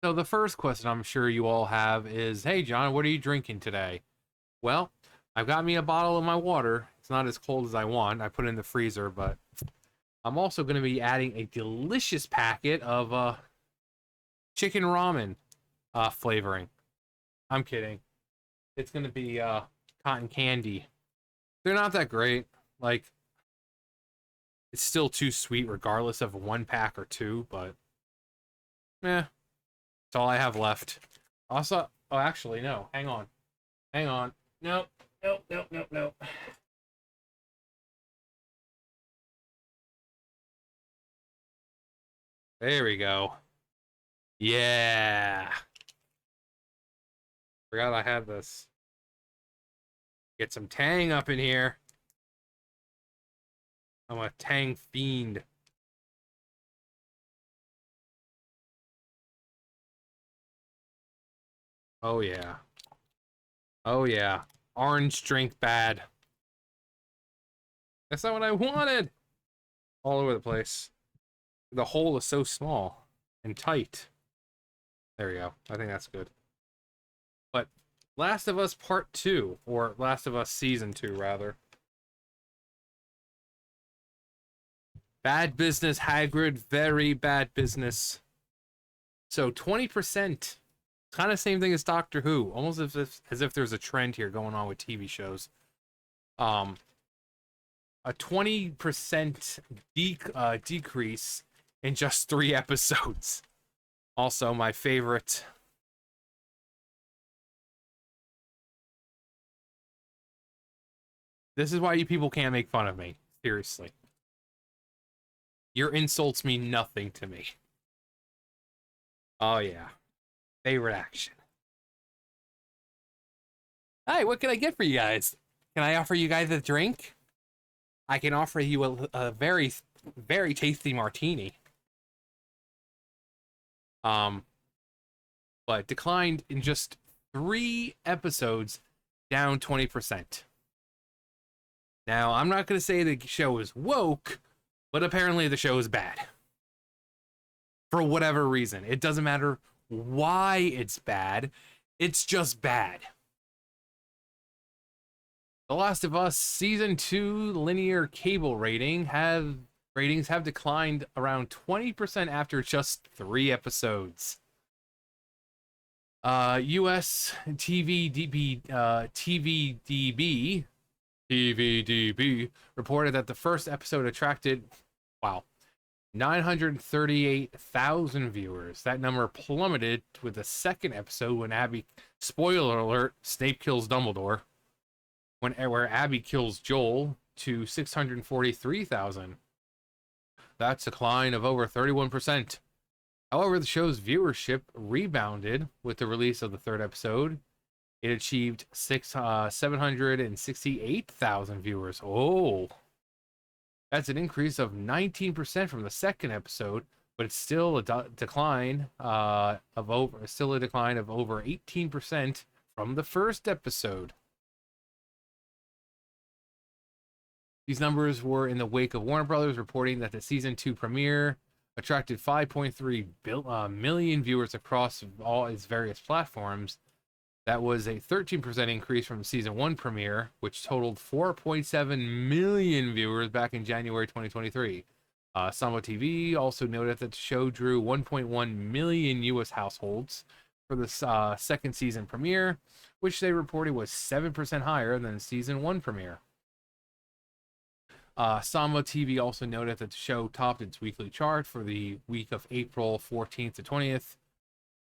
So the first question I'm sure you all have is, "Hey John, what are you drinking today?" Well, I've got me a bottle of my water. It's not as cold as I want. I put it in the freezer, but I'm also going to be adding a delicious packet of chicken ramen flavoring. I'm kidding. It's going to be cotton candy. They're not that great. Like, it's still too sweet regardless of one pack or two, but eh, that's all I have left. Also, oh, actually, no. Hang on. Hang on. Nope. Nope. Nope. Nope. Nope. There we go. Yeah. Forgot I had this. Get some tang up in here. I'm a tang fiend. Oh yeah. Oh yeah. Orange drink bad. That's not what I wanted. All over the place. The hole is so small and tight. There we go. I think that's good. But Last of Us Part 2, or Last of Us Season 2, rather. Bad business, Hagrid. Very bad business. So 20%. Kind of same thing as Doctor Who. Almost as if there's a trend here going on with TV shows. Um, a 20% decrease in just 3 episodes. Also, my favorite. This is why you people can't make fun of me. Seriously. Your insults mean nothing to me. Oh, yeah. Favorite action. Hi, what can I get for you guys? Can I offer you guys a drink? I can offer you a very, very tasty martini. Um, but declined in just 3 episodes, down 20%. Now, I'm not going to say the show is woke, but apparently the show is bad. For whatever reason. It doesn't matter why it's bad, it's just bad. The Last of Us Season 2 linear cable ratings have declined around 20% after just 3 episodes. US TVDB reported that the first episode attracted, wow, 938,000 viewers. That number plummeted with the second episode when Abby, spoiler alert, Snape kills Dumbledore, where Abby kills Joel, to 643,000. That's a decline of over 31%. However, the show's viewership rebounded with the release of the third episode. It achieved 768,000 viewers. Oh, that's an increase of 19% from the second episode, but it's still a decline of over 18% from the first episode. These numbers were in the wake of Warner Brothers reporting that the season 2 premiere attracted 5.3 million viewers across all its various platforms. That was a 13% increase from the season 1 premiere, which totaled 4.7 million viewers back in January 2023. Samo TV also noted that the show drew 1.1 million US households for the second season premiere, which they reported was 7% higher than the season 1 premiere. Sama TV also noted that the show topped its weekly chart for the week of April 14th to 20th.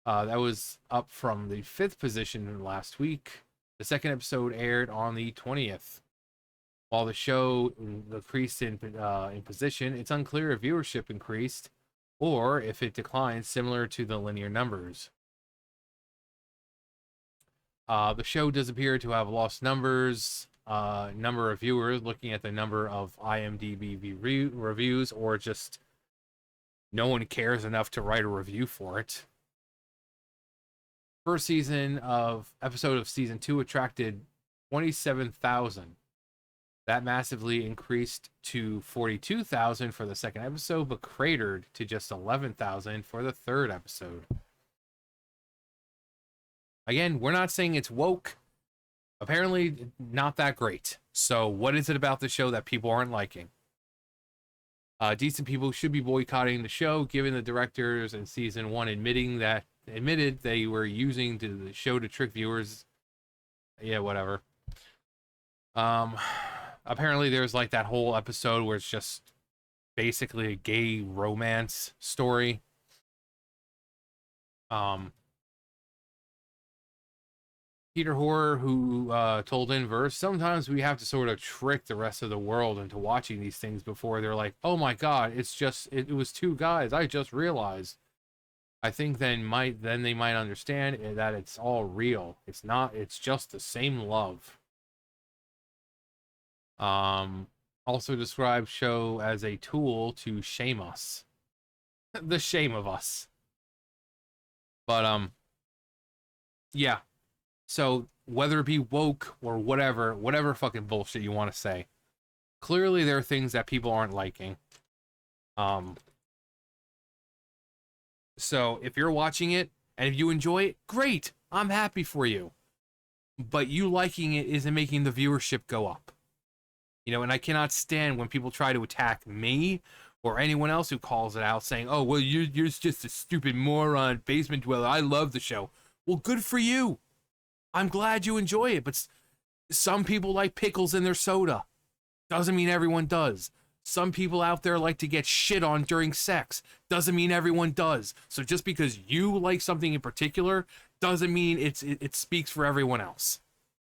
That was up from the 5th position last week. The second episode aired on the 20th. While the show increased in position, it's unclear if viewership increased or if it declined, similar to the linear numbers. The show does appear to have lost number of viewers, looking at the number of IMDb reviews, or just no one cares enough to write a review for it. First episode of season 2 attracted 27,000. That massively increased to 42,000 for the second episode, but cratered to just 11,000 for the third episode. Again, we're not saying it's woke. Apparently, not that great. So, what is it about the show that people aren't liking? Decent people should be boycotting the show, given the directors in season one admitted they were using the show to trick viewers. Yeah, whatever. Um, Apparently there's like that whole episode where it's just basically a gay romance story. Um, Peter Horror, who told Inverse, sometimes we have to sort of trick the rest of the world into watching these things before they're like, oh my god, it was two guys. I just realized. I think then they might understand that it's all real. It's not. It's just the same love. Also described show as a tool to shame us, the shame of us. But yeah. So whether it be woke or whatever fucking bullshit you want to say, clearly there are things that people aren't liking. So if you're watching it and if you enjoy it, great. I'm happy for you. But you liking it isn't making the viewership go up. You know, and I cannot stand when people try to attack me or anyone else who calls it out saying, oh, well, you're just a stupid moron, basement dweller. I love the show. Well, good for you. I'm glad you enjoy it, but some people like pickles in their soda. Doesn't mean everyone does. Some people out there like to get shit on during sex. Doesn't mean everyone does. So just because you like something in particular doesn't mean it speaks for everyone else.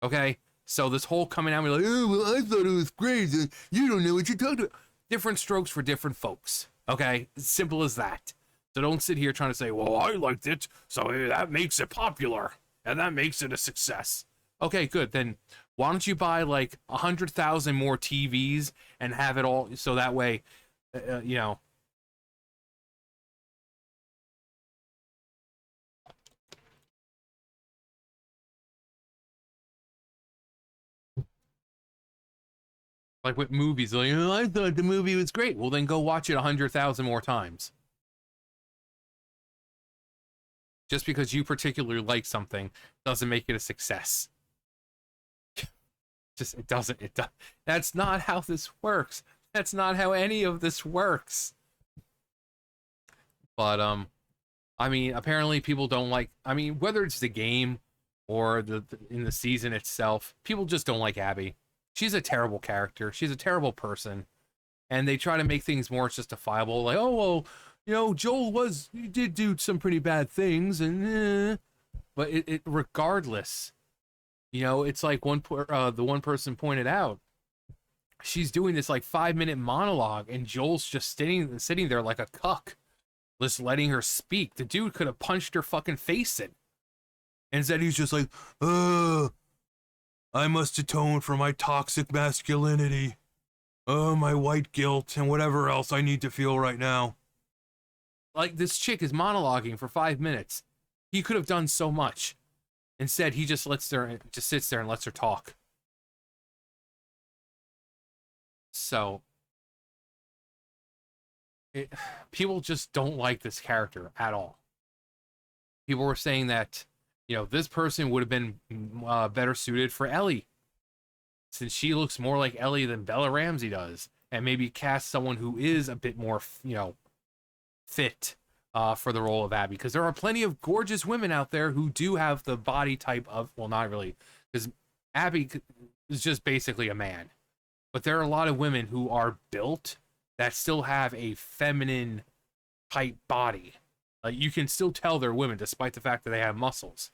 Okay? So this whole coming out and like, oh, well, I thought it was great. You don't know what you're talking about. Different strokes for different folks. Okay? Simple as that. So don't sit here trying to say, well, I liked it, so that makes it popular. And that makes it a success. Okay, good. Then why don't you buy like 100,000 more TVs and have it all so that way, you know. Like with movies, like, oh, I thought the movie was great. Well, then go watch it 100,000 more times. Just because you particularly like something doesn't make it a success. Just it doesn't. That's not how this works. That's not how any of this works. But I mean, apparently people don't like. I mean, whether it's the game or in the season itself, people just don't like Abby. She's a terrible character. She's a terrible person, and they try to make things more justifiable. Like, oh well, you know, he did do some pretty bad things, and but it regardless, you know, it's like the one person pointed out. She's doing this like 5 minute monologue, and Joel's just sitting there like a cuck, just letting her speak. The dude could have punched her fucking face in. Instead, he's just like, I must atone for my toxic masculinity. Oh, my white guilt and whatever else I need to feel right now. Like, this chick is monologuing for 5 minutes. He could have done so much. Instead, he just sits there and lets her talk. So, people just don't like this character at all. People were saying that, you know, this person would have been better suited for Ellie, since she looks more like Ellie than Bella Ramsey does, and maybe cast someone who is a bit more, you know, fit for the role of Abby, because there are plenty of gorgeous women out there who do have the body type of, well, not really, because Abby is just basically a man, but there are a lot of women who are built that still have a feminine type body. Like, you can still tell they're women despite the fact that they have muscles.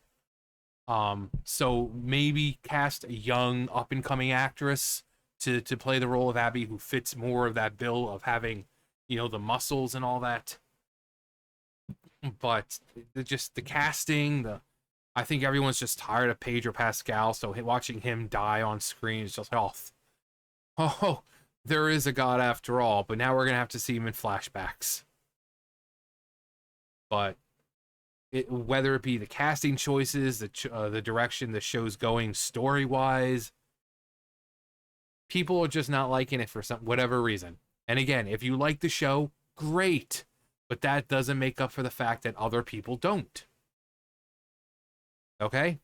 So maybe cast a young up and coming actress to play the role of Abby, who fits more of that bill of having, you know, the muscles and all that. But just the casting, I think everyone's just tired of Pedro Pascal, so watching him die on screen is just oh, there is a god after all, but now we're gonna have to see him in flashbacks. But whether it be the casting choices, the direction the show's going story wise, people are just not liking it for whatever reason. And again, if you like the show, great, but that doesn't make up for the fact that other people don't. Okay?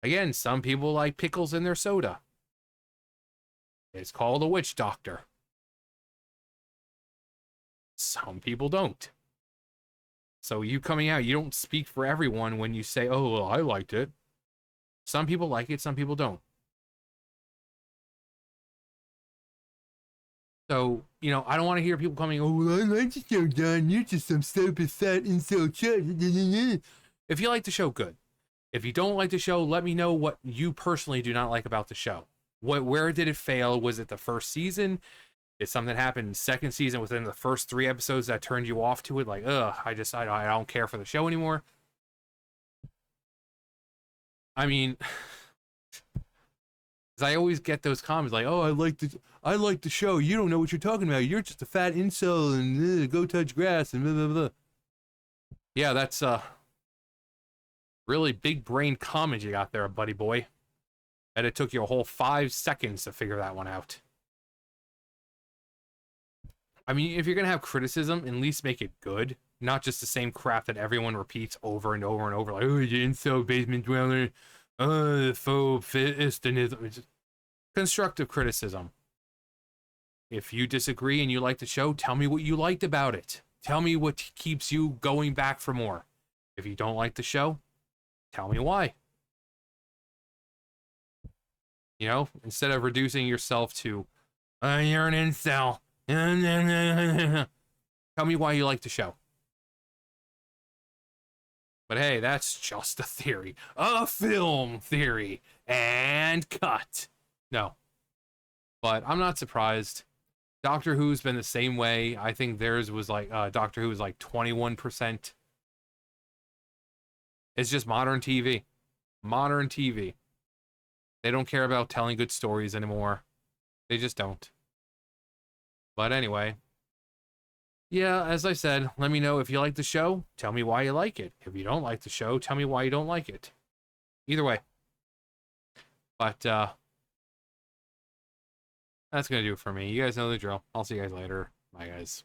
Again, some people like pickles in their soda. It's called a witch doctor. Some people don't. So you coming out, you don't speak for everyone when you say, oh, well, I liked it. Some people like it, some people don't. So, you know, I don't want to hear people coming, oh, well, I like the show, John. You're just some stupid fat incel shit. If you like the show, good. If you don't like the show, let me know what you personally do not like about the show. Where did it fail? Was it the first season? Did something happen in the second season within the first 3 episodes that turned you off to it? Like, ugh, I don't care for the show anymore. I mean, I always get those comments like, "Oh, I like the show. You don't know what you're talking about. You're just a fat incel and go touch grass and blah blah blah." Yeah, that's really big brain comment you got there, buddy boy. And it took you a whole 5 seconds to figure that one out. I mean, if you're gonna have criticism, at least make it good, not just the same crap that everyone repeats over and over and over, like, "Oh, you incel basement dweller, faux fistinism." Constructive criticism. If you disagree and you like the show, tell me what you liked about it. Tell me what keeps you going back for more. If you don't like the show, tell me why. You know, instead of reducing yourself to, you're an incel. Tell me why you like the show. But hey, that's just a theory. A film theory. And cut. No. But I'm not surprised. Doctor Who's been the same way. I think theirs was like, Doctor Who was like 21%. It's just modern TV. Modern TV. They don't care about telling good stories anymore. They just don't. But anyway. Yeah, as I said, let me know if you like the show. Tell me why you like it. If you don't like the show, tell me why you don't like it. Either way. But, that's going to do it for me. You guys know the drill. I'll see you guys later. Bye, guys.